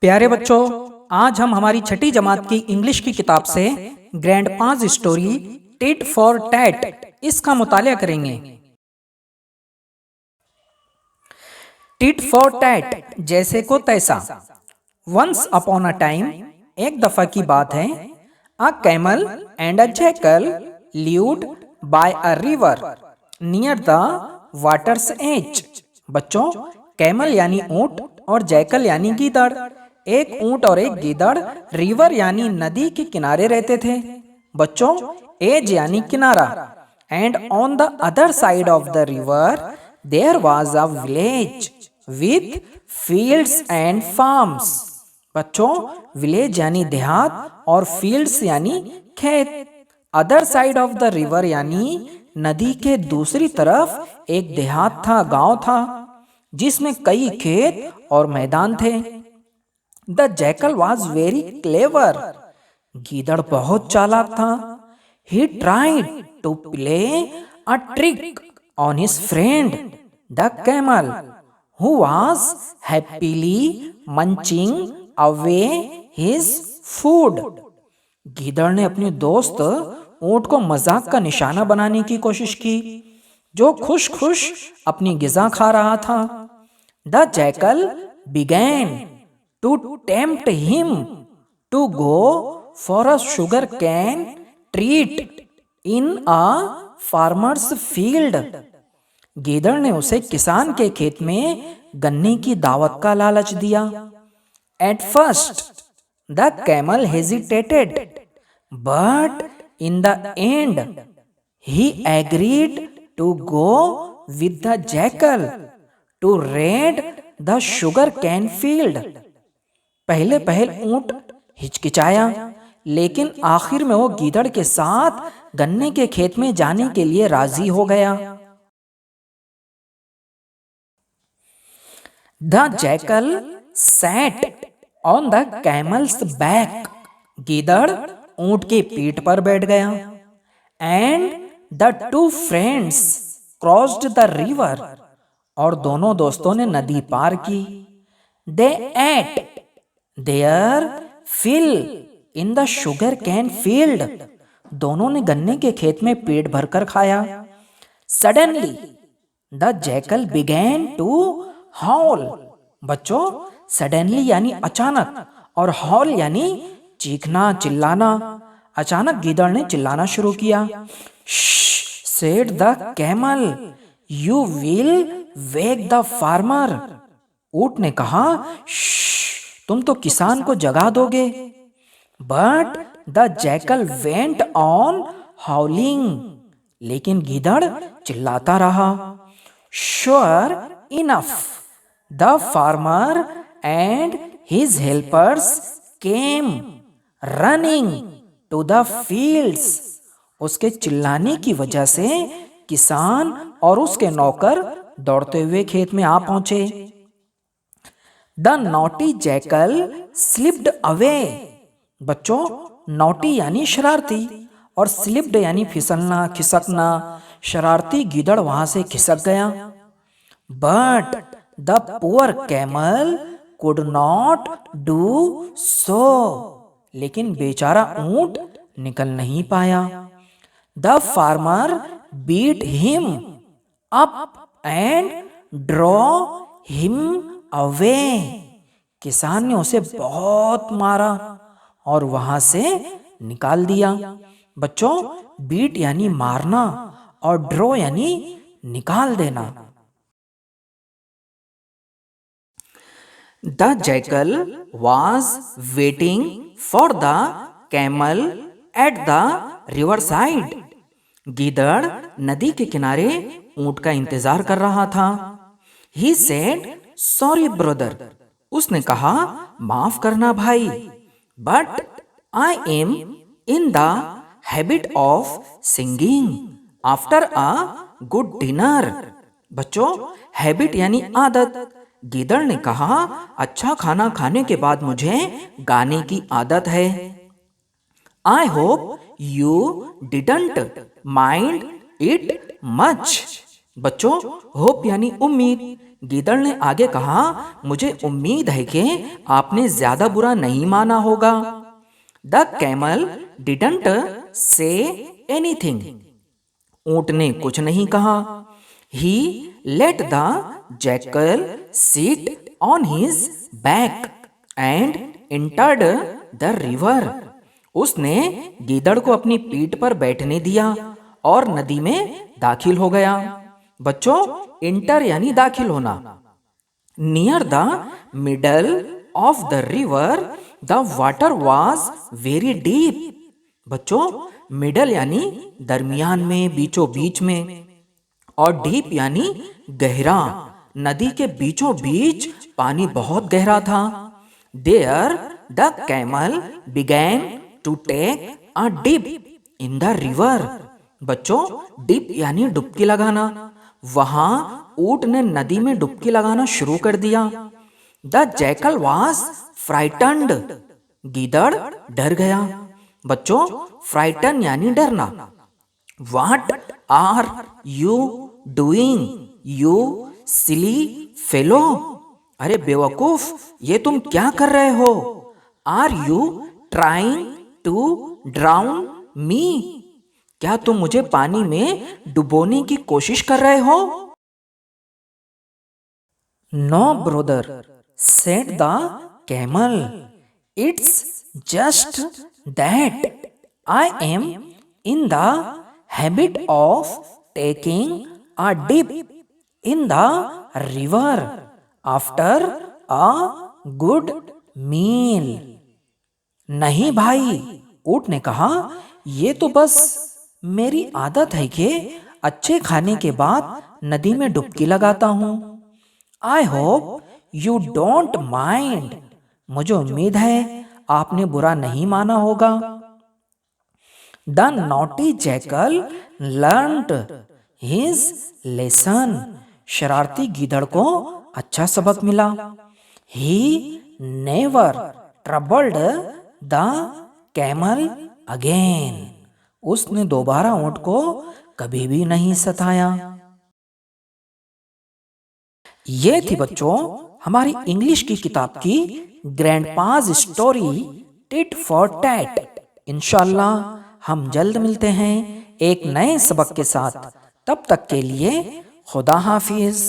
प्यारे बच्चों, आज हम हमारी छठी जमात की इंग्लिश की किताब से ग्रैंड पाज स्टोरी टिट फॉर टैट इसका मुतालिया करेंगे। टिट फॉर टैट, जैसे को तैसा। वंस अपॉन अ टाइम, एक दफा की बात है, a camel and a jackal lived by a river near the water's edge. बच्चों, कैमल यानी ऊंट और जैकल यानी गीदड़, एक ऊंट और एक गीदड़ रिवर यानी नदी के किनारे रहते थे। बच्चों, एज यानी किनारा, and on the other side of the river there was a village with fields and farms. बच्चों, विलेज यानी देहात और फील्ड्स यानी खेत। Other side of the river यानी नदी के दूसरी तरफ एक देहात था, गांव था, जिसमें कई खेत और मैदान थे। The jackal was very clever, गीदड़ बहुत चालाक था। He tried to play a trick on his friend the camel, who was happily munching away his food. गीदड़ ने अपने दोस्त ऊंट को मजाक का निशाना बनाने की कोशिश की, जो खुश खुश अपनी गिजा खा रहा था। The jackal began to tempt him to go for a sugar cane treat in a farmer's field. गीदड़ ने उसे किसान के खेत में गन्ने की दावत का लालच दिया। At first the camel hesitated, but in the end he agreed to go with the jackal to raid the sugar cane field। पहले ऊंट हिचकिचाया, लेकिन आखिर में वो गीदड़ के साथ गन्ने के खेत में जाने के लिए राजी हो गया। The jackal sat on the camel's back, गीदड़ ऊंट की पीठ पर बैठ गया। And the two friends crossed the river, और दोनों दोस्तों ने नदी पार की। They ate their fill in the sugar cane field, दोनों ने गन्ने के खेत में पेट भरकर खाया। Suddenly the jackal began to howl. बच्चों, सडनली यानी अचानक और हॉल यानी चीखना, चिल्लाना। अचानक गीदड़ ने चिल्लाना शुरू किया। Said the camel, you will wake the farmer. ऊंट ने कहा, तुम तो किसान को जगा दोगे। But the jackal went on howling, लेकिन गीदड़ चिल्लाता रहा। Sure enough the farmer and his helpers came running to the fields. उसके चिल्लाने की वजह से किसान और उसके नौकर दौड़ते हुए खेत में आ पहुंचे। The naughty jackal slipped away. बच्चों, नॉटी यानी शरारती और स्लिप्ड यानी फिसलना, खिसकना। शरारती गीदड़ वहां से खिसक गया। But the poor camel could not do so, लेकिन बेचारा ऊंट निकल नहीं पाया। The farmer beat him up and draw him away. किसान ने उसे बहुत मारा और वहां से निकाल दिया। बच्चों, बीट यानी मारना और ड्रॉ यानी निकाल देना। The jackal was waiting for the camel at the river side। गीदड़ नदी के किनारे ऊंट का इंतजार कर रहा था। He said, sorry brother, उसने कहा, माफ करना भाई, but I am in the habit of singing after a good dinner। बच्चों, हैबिट यानी आदत। गीदड़ ने कहा, अच्छा खाना खाने के बाद मुझे गाने की आदत है। I hope you didn't mind it much. बच्चों, होप यानी उम्मीद। गीदड़ ने आगे कहा, मुझे उम्मीद है कि आपने ज्यादा बुरा नहीं माना होगा। The camel didn't say anything. ऊंट ने कुछ नहीं कहा। He let the jackal sit on his back and entered the river. उसने गीदड़ को अपनी पीठ पर बैठने दिया और नदी में दाखिल हो गया। बच्चों, इंटर यानी दाखिल होना। Near the middle of the river the water was very deep. बच्चों, मिडल यानी दरमियान में, बीचों बीच में, और डीप यानी गहरा। नदी के बीचों बीच पानी बहुत गहरा था। There the camel began to take a dip in the river. बच्चों, डिप यानी डुबकी लगाना। वहां ऊंट ने नदी में डुबकी लगाना शुरू कर दिया। The jackal was frightened. गीदड़ डर गया। बच्चों, फ्राइटन यानी डरना। What are you doing you silly fellow. अरे बेवकूफ, ये तुम क्या कर रहे हो? Are you trying to drown me. क्या तुम मुझे पानी में डुबोने की कोशिश कर रहे हो? No brother, said the camel, it's just that I am in the habit of taking a dip in the river after a good meal. नहीं भाई, ऊंट ने कहा, ये तो बस मेरी आदत है कि अच्छे खाने के बाद नदी में डुबकी लगाता हूँ। I hope you don't mind. मुझे उम्मीद है आपने बुरा नहीं माना होगा। The naughty jackal learned his lesson. शरारती गीदड़ को अच्छा सबक मिला। He never troubled the camel again. उसने दोबारा ऊंट को कभी भी नहीं सताया। ये थी बच्चों हमारी इंग्लिश की किताब की ग्रैंडपाज स्टोरी टिट फॉर टैट। इंशाल्लाह हम जल्द मिलते हैं एक नए सबक के साथ। तब तक के लिए खुदा हाफिज।